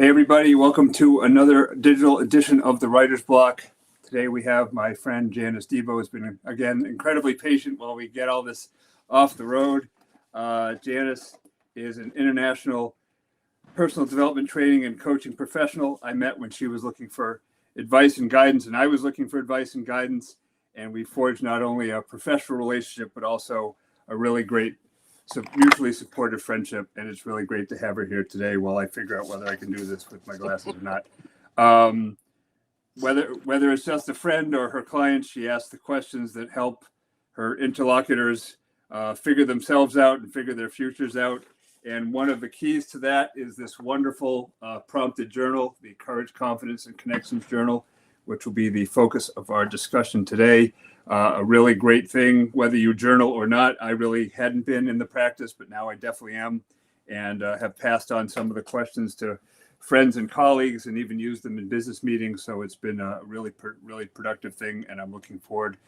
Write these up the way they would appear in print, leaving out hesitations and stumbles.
Hey everybody, welcome to another digital edition of the Writer's Block. Today we have my friend Janice Debo, who's been, again, incredibly patient while we get all this off the road. Janice is an international personal development training and coaching professional. I met when she was looking for advice and guidance, and I was looking for advice and guidance, and we forged not only a professional relationship, but also a really great mutually supportive friendship, and it's really great to have her here today while I figure out whether I can do this with my glasses or not. Whether it's just a friend or her client, she asks the questions that help her interlocutors figure themselves out and figure their futures out. And one of the keys to that is this wonderful prompted journal, the Courage, Confidence, and Connections Journal, which will be the focus of our discussion today. A really great thing, whether you journal or not. I really hadn't been in the practice, but now I definitely am, and have passed on some of the questions to friends and colleagues and even used them in business meetings. So it's been a really productive thing, and I'm looking forward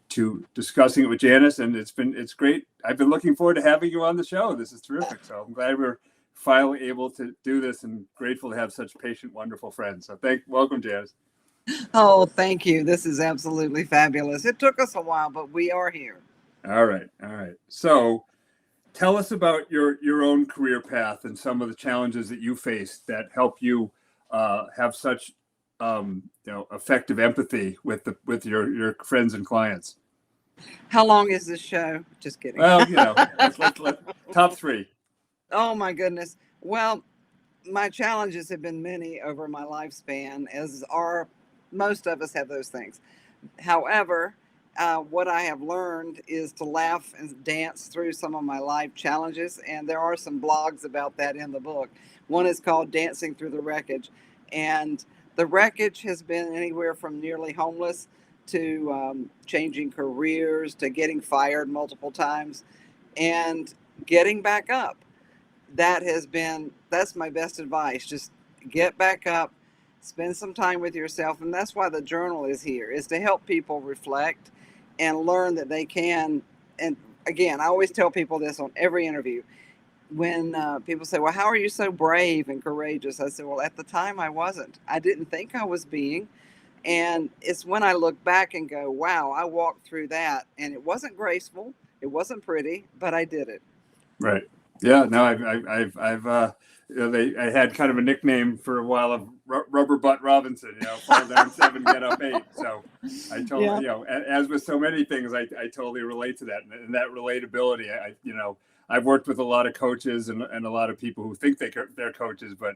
to discussing it with Janice, and it's great. I've been looking forward to having you on the show. This is terrific. So I'm glad we're finally able to do this, and grateful to have such patient, wonderful friends. So welcome, Janice. Oh, thank you. This is absolutely fabulous. It took us a while, but we are here. All right. So tell us about your own career path and some of the challenges that you faced that help you have such effective empathy with your friends and clients. How long is this show? Just kidding. Well, let's top three. Oh my goodness. Well, my challenges have been many over my lifespan, as are most of us have those things. However, what I have learned is to laugh and dance through some of my life challenges, and there are some blogs about that in the book. One is called Dancing Through the Wreckage, and the wreckage has been anywhere from nearly homeless to changing careers to getting fired multiple times and getting back up. That's my best advice. Just get back up, spend some time with yourself. And that's why the journal is here, is to help people reflect and learn that they can. And again, I always tell people this on every interview. When people say, well, how are you so brave and courageous? I said, well, at the time I wasn't. I didn't think I was being. And it's when I look back and go, wow, I walked through that. And it wasn't graceful. It wasn't pretty, but I did it. Right. Yeah. No, I had kind of a nickname for a while of Rubber Butt Robinson, fall down 7, get up 8. So I totally, as with so many things, I totally relate to that. And that relatability, I've worked with a lot of coaches and a lot of people who think they're coaches, but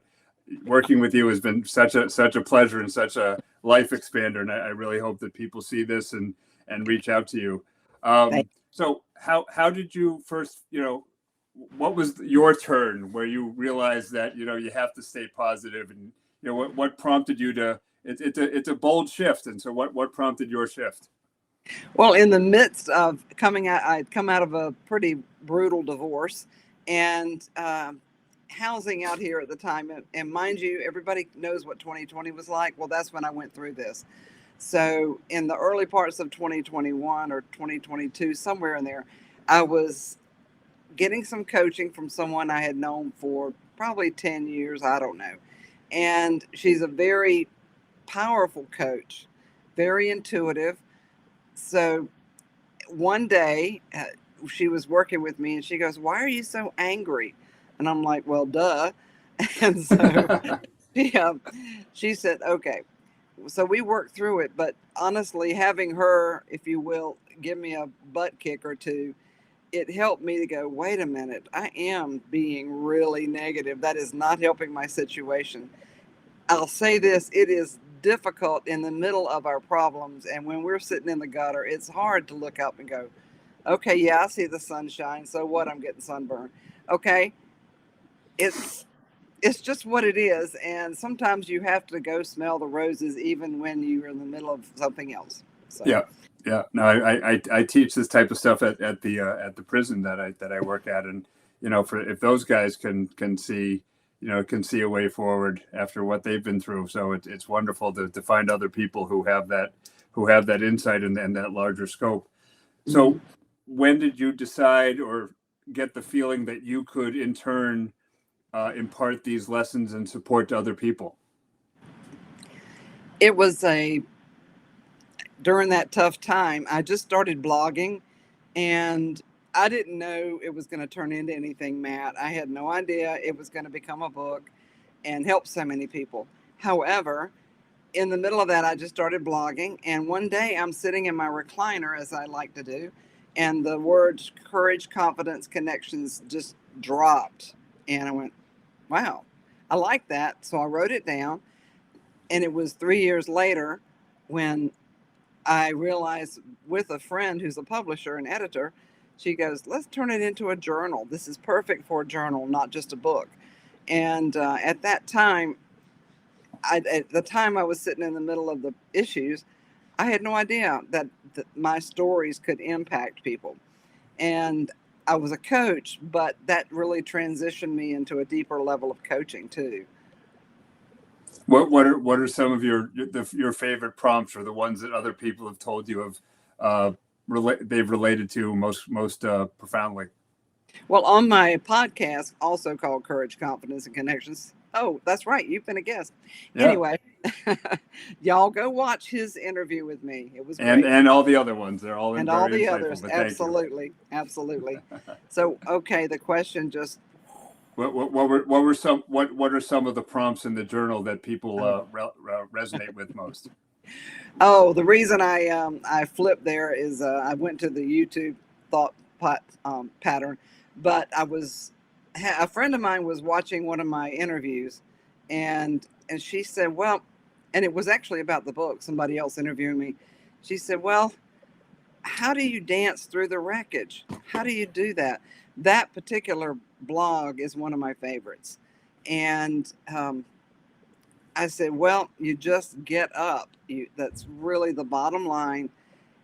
working with you has been such a pleasure and such a life expander. And I really hope that people see this and reach out to you. So how did you first, what was your turn where you realized that, you have to stay positive, and, what prompted you to, it's a bold shift. And so what prompted your shift? Well, in the midst of I'd come out of a pretty brutal divorce and housing out here at the time. And mind you, everybody knows what 2020 was like. Well, that's when I went through this. So in the early parts of 2021 or 2022, somewhere in there, I was getting some coaching from someone I had known for probably 10 years. I don't know. And she's a very powerful coach, very intuitive. So one day she was working with me and she goes, why are you so angry? And I'm like, well, duh. And so she said, okay. So we worked through it. But honestly, having her, if you will, give me a butt kick or two, it helped me to go, wait a minute, I am being really negative. That is not helping my situation. I'll say this, it is difficult in the middle of our problems. And when we're sitting in the gutter, it's hard to look up and go, okay, yeah, I see the sunshine. So what? I'm getting sunburned. Okay. It's just what it is. And sometimes you have to go smell the roses, even when you're in the middle of something else. So. Yeah. No, I teach this type of stuff at the prison that I work at. And, if those guys can see, a way forward after what they've been through. So it's wonderful to find other people who have that insight and that larger scope. So when did you decide or get the feeling that you could in turn impart these lessons and support to other people? It was during that tough time, I just started blogging, and I didn't know it was going to turn into anything, Matt. I had no idea it was going to become a book and help so many people. However, in the middle of that, I just started blogging. And one day I'm sitting in my recliner, as I like to do, and the words courage, confidence, connections just dropped. And I went, wow, I like that. So I wrote it down. And it was 3 years later when I realized, with a friend who's a publisher and editor, she goes, let's turn it into a journal. This is perfect for a journal, not just a book. And at that time, at the time I was sitting in the middle of the issues, I had no idea that my stories could impact people. And I was a coach, but that really transitioned me into a deeper level of coaching too. What are some of your favorite prompts, or the ones that other people have told you have they've related to most profoundly? Well, on my podcast, also called Courage, Confidence, and Connections. Oh, that's right. You've been a guest. Yeah. Anyway, y'all go watch his interview with me. It was great. And all the other ones. They're all And all very the insightful, others. but thank you. Absolutely. Absolutely. So, okay, the question just. What are some of the prompts in the journal that people resonate with most? Oh, the reason I flipped there is I went to the YouTube thought pattern, but a friend of mine was watching one of my interviews, and she said, well, and it was actually about the book, somebody else interviewing me. She said, well, how do you dance through the wreckage? How do you do that? That particular blog is one of my favorites. And I said, well, you just get up. That's really the bottom line.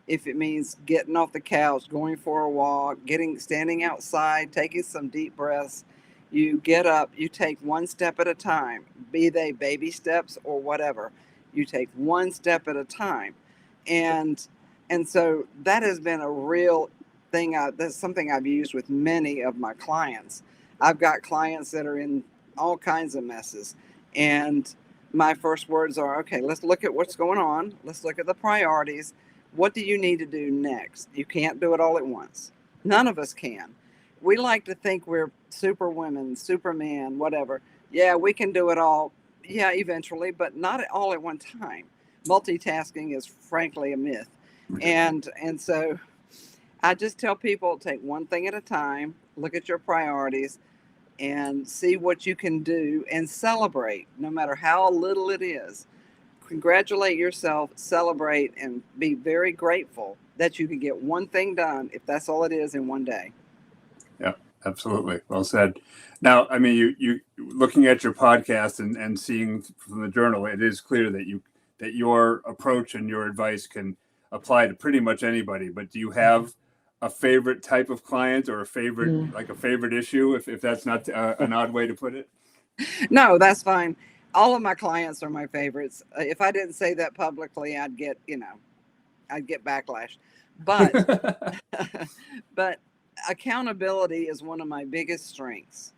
If it means getting off the couch, going for a walk, standing outside, taking some deep breaths, you get up, you take one step at a time, be they baby steps or whatever. You take one step at a time. And so that has been a real thing. That's something I've used with many of my clients. I've got clients that are in all kinds of messes. And my first words are, okay, let's look at what's going on. Let's look at the priorities. What do you need to do next? You can't do it all at once. None of us can. We like to think we're super women, Superman, whatever. Yeah, we can do it all. Yeah, eventually, but not all at one time. Multitasking is frankly a myth. And so I just tell people, take one thing at a time, look at your priorities, and see what you can do, and celebrate, no matter how little it is. Congratulate yourself, celebrate, and be very grateful that you can get one thing done, if that's all it is, in one day. Yeah, absolutely. Well said. Now, I mean, you looking at your podcast and seeing from the journal, it is clear that your approach and your advice can apply to pretty much anybody. But do you have a favorite type of client, or a favorite issue, if that's not an odd way to put it? No, that's fine. All of my clients are my favorites. If I didn't say that publicly, I'd get backlash. But but accountability is one of my biggest strengths.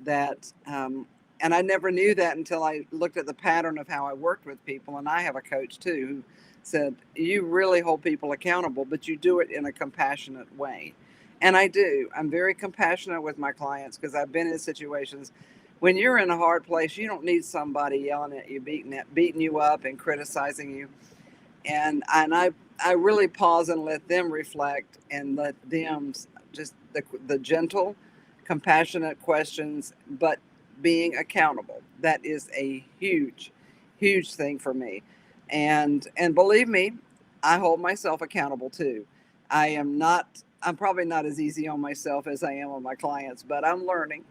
And I never knew that until I looked at the pattern of how I worked with people. And I have a coach too who said, you really hold people accountable, but you do it in a compassionate way. And I do. I'm very compassionate with my clients, because I've been in situations when you're in a hard place. You don't need somebody yelling at you, beating you up and criticizing you. And I really pause and let them reflect, and let them just the gentle, compassionate questions, but being accountable. That is a huge, huge thing for me. And believe me, I hold myself accountable too. I'm probably not as easy on myself as I am on my clients, but I'm learning.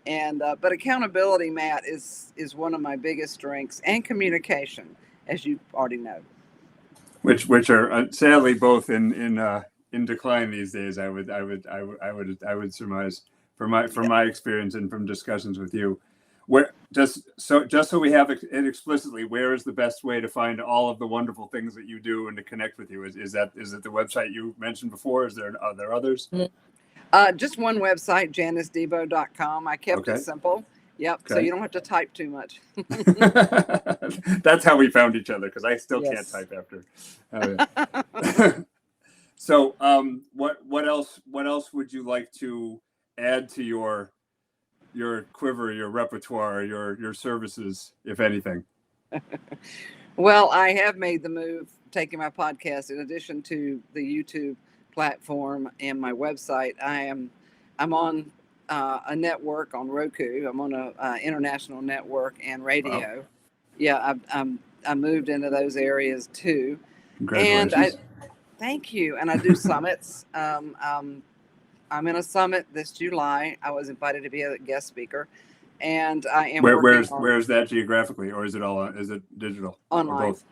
And but accountability, Matt, is one of my biggest strengths, and communication, as you already know. Which are sadly both in decline these days. I would surmise from my experience and from discussions with you. Where just so we have it explicitly, where is the best way to find all of the wonderful things that you do and to connect with you? Is it the website you mentioned before? Are there others? Just one website, janicedebo.com. I kept it simple. Yep. So Okay. you don't have to type too much. That's how we found each other, because I still can't Yes. type after. Oh, yeah. So, what else would you like to add to your quiver, your repertoire, your services, if anything? Well, I have made the move, taking my podcast in addition to the YouTube platform and my website. I'm on a network on Roku. I'm on a international network and Wow. radio. Yeah, I moved into those areas too, and I Congratulations. thank you. And I do summits. I'm in a summit this July. I was invited to be a guest speaker, and I am working on Where's that geographically, or is it all is it digital or online. both?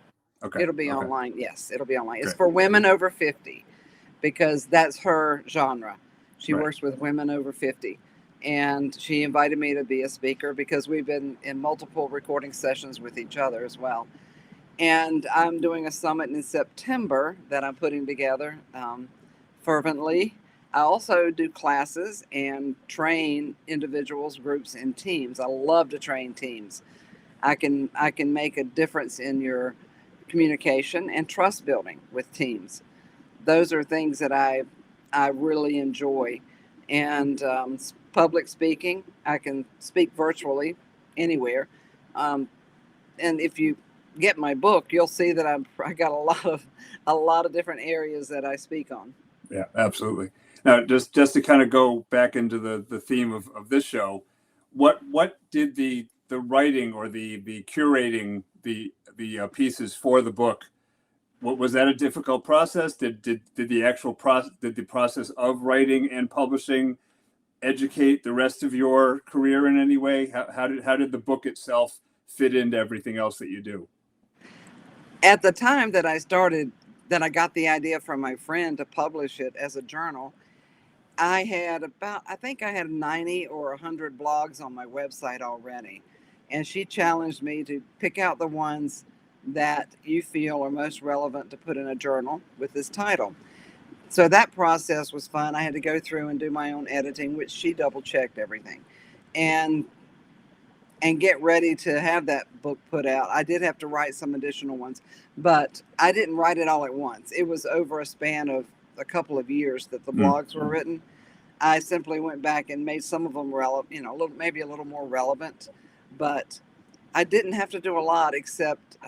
Okay. It'll be Okay. online. Yes, it'll be online. It's Great. for women over 50 because that's her genre. She Right. works with women over 50. And she invited me to be a speaker because we've been in multiple recording sessions with each other as well. And I'm doing a summit in September that I'm putting together fervently. I also do classes and train individuals, groups, and teams. I love to train teams. I can make a difference in your communication and trust building with teams. Those are things that I really enjoy. And public speaking, I can speak virtually anywhere. Um, and if you get my book, you'll see that I got a lot of different areas that I speak on. Yeah, absolutely. Now, just to kind of go back into the theme of this show, what did the writing or the curating the pieces for the book? What was that a difficult process? Did the actual process, did the process of writing and publishing educate the rest of your career in any way? How did the book itself fit into everything else that you do? At the time that I got the idea from my friend to publish it as a journal, I think I had 90 or 100 blogs on my website already. And she challenged me to pick out the ones that you feel are most relevant to put in a journal with this title. So that process was fun. I had to go through and do my own editing, which she double checked everything. And get ready to have that book put out. I did have to write some additional ones, but I didn't write it all at once. It was over a span of a couple of years that the blogs were written. I simply went back and made some of them relevant, maybe a little more relevant, but I didn't have to do a lot except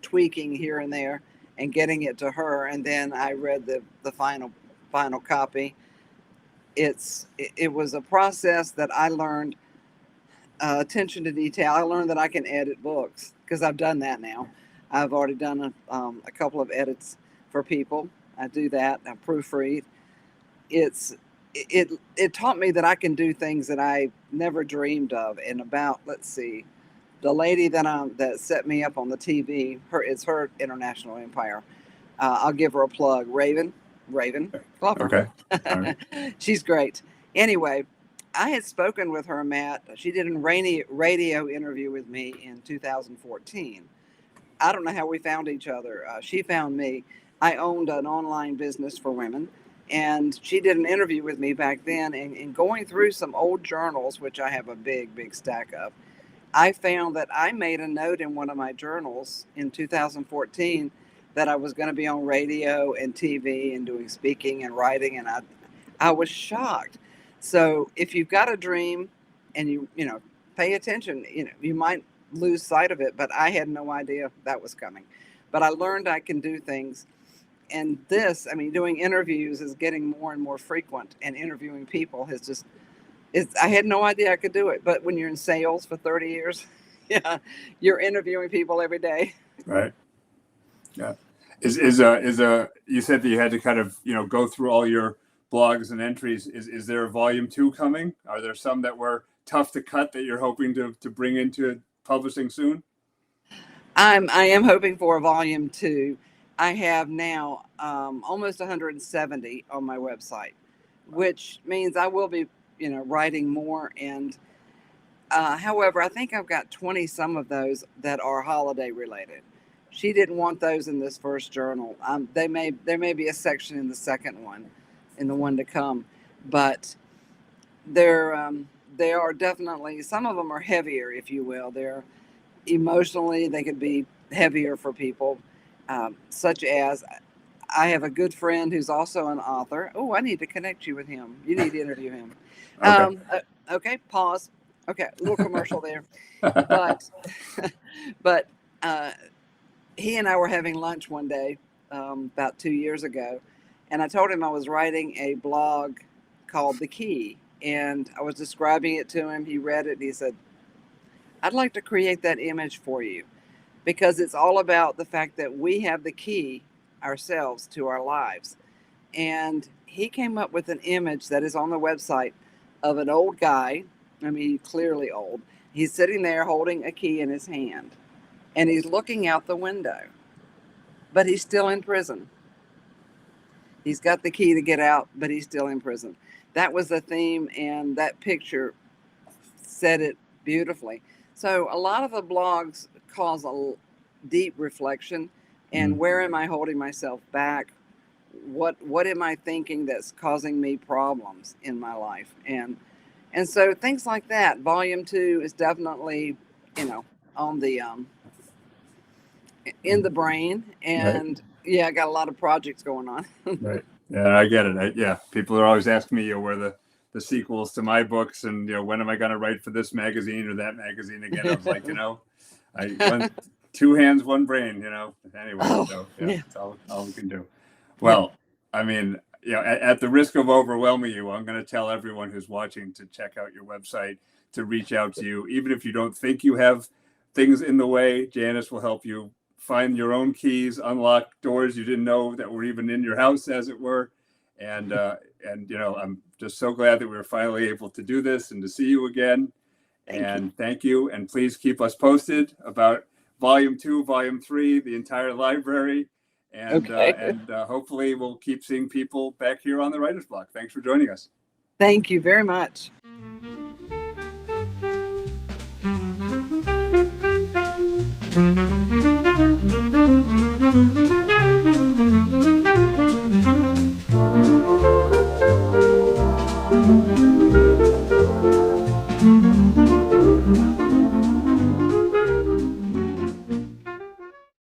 tweaking here and there and getting it to her. And then I read the final copy. It was a process that I learned attention to detail. I learned that I can edit books because I've done that now. I've already done a couple of edits for people. I do that. I proofread. It taught me that I can do things that I never dreamed of. And about, let's see, the lady that set me up on the TV. It's her international empire. I'll give her a plug. Raven Glover. Okay. All right. She's great. Anyway, I had spoken with her, Matt. She did a radio interview with me in 2014. I don't know how we found each other. She found me. I owned an online business for women, and she did an interview with me back then. And going through some old journals, which I have a big, big stack of, I found that I made a note in one of my journals in 2014 that I was going to be on radio and TV and doing speaking and writing, and I was shocked. So if you've got a dream and you pay attention, you might lose sight of it, but I had no idea that was coming. But I learned I can do things. And doing interviews is getting more and more frequent, and interviewing people I had no idea I could do it. But when you're in sales for 30 years, yeah, you're interviewing people every day. Right. Yeah. You said that you had to kind of, go through all your blogs and entries. Is there a volume 2 coming? Are there some that were tough to cut that you're hoping to bring into publishing soon? I am hoping for a volume 2. I have now almost 170 on my website, which means I will be, writing more. And however, I think I've got 20 some of those that are holiday related. She didn't want those in this first journal. There may be a section in the second one, in the one to come, but they're they are definitely, some of them are heavier, if you will. They're emotionally, they could be heavier for people, such as I have a good friend who's also an author. Oh, I need to connect you with him. You need to interview him. Okay. Okay, pause. Okay, a little commercial there. But, but he and I were having lunch one day about 2 years ago, and I told him I was writing a blog called The Key, and I was describing it to him. He read it, and he said, I'd like to create that image for you, because it's all about the fact that we have the key ourselves to our lives. And he came up with an image that is on the website of an old guy. I mean, clearly old. He's sitting there holding a key in his hand, and he's looking out the window, but he's still in prison. He's got the key to get out, but he's still in prison. That was the theme, and that picture said it beautifully. So a lot of the blogs cause a deep reflection, and where am I holding myself back? What am I thinking that's causing me problems in my life? And so things like that. Volume 2 is definitely, on the in the brain, and yeah, I got a lot of projects going on. Right. Yeah, I get it. Yeah, people are always asking me, where the sequels to my books, and when am I going to write for this magazine or that magazine again? I was like, I went 2 hands, 1 brain. Anyway, so yeah, that's all we can do. Well, I mean, at the risk of overwhelming you, I'm going to tell everyone who's watching to check out your website, to reach out to you, even if you don't think you have things in the way. Janice will help you find your own keys, unlock doors you didn't know that were even in your house, as it were. And I'm just so glad that we were finally able to do this and to see you again. Thank you. And please keep us posted about Volume 2, Volume 3, the entire library. And hopefully we'll keep seeing people back here on the Writer's Block. Thanks for joining us. Thank you very much. Mm-hmm.